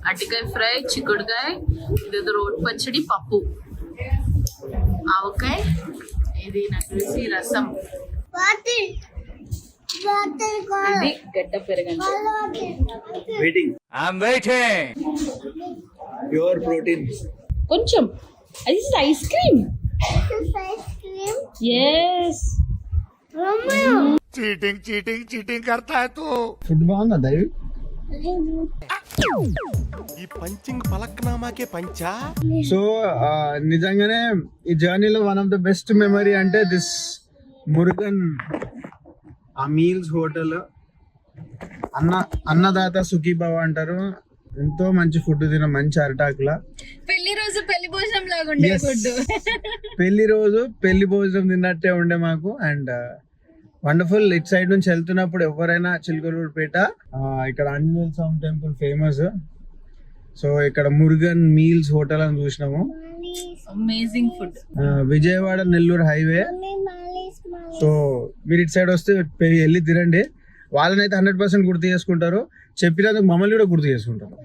అరటికాయ ఫ్రై, చిక్కుడుకాయ, ఇదేదో రోటి పచ్చడి, పప్పు, ఆవకాయ, ఇది నాకు తెలిసి రసం, ఇది గడ్డ పెరగండి. Pure protein. కొంచెం అది ఐస్ క్రీమ్. ఎస్. చీటింగ్ करता है तू. ఫుడ్ బాగుందా దైవ్? ఈ పంచింగ్ పలక్నామాకే పంచా. సో నిజంగానే ఈ జర్నీలో one of the best memory అంటే దిస్ మురుగన్ ఆ మీల్స్ హోటల్. అన్నదాత సుఖీభావ అంటారు. ఎంతో మంచి ఫుడ్ తిన, మంచి అరటాకుల. పెళ్లి రోజు పెళ్లి భోజనం లాగా ఉండే ఫుడ్. పెళ్లి రోజు పెళ్లి భోజనం తిన్నట్టే ఉండే మాకు. And wonderful. ఇట్ సైడ్ నుంచి వెళ్తున్నప్పుడు ఎవరైనా చిలకలూరుపేట, ఇక్కడ ఆంజనేయ స్వామి టెంపుల్ ఫేమస్. సో ఇక్కడ మురుగన్ మీల్స్ హోటల్ అని చూసినాము. Amazing food. Vijayawada Nellore highway. So మీరు ఇటు సైడ్ వస్తే వెళ్ళి తినండి. వాళ్ళనైతే 100% గుర్తు చేసుకుంటారు. చెప్పినందుకు మమ్మల్ని కూడా గుర్తు చేసుకుంటారు.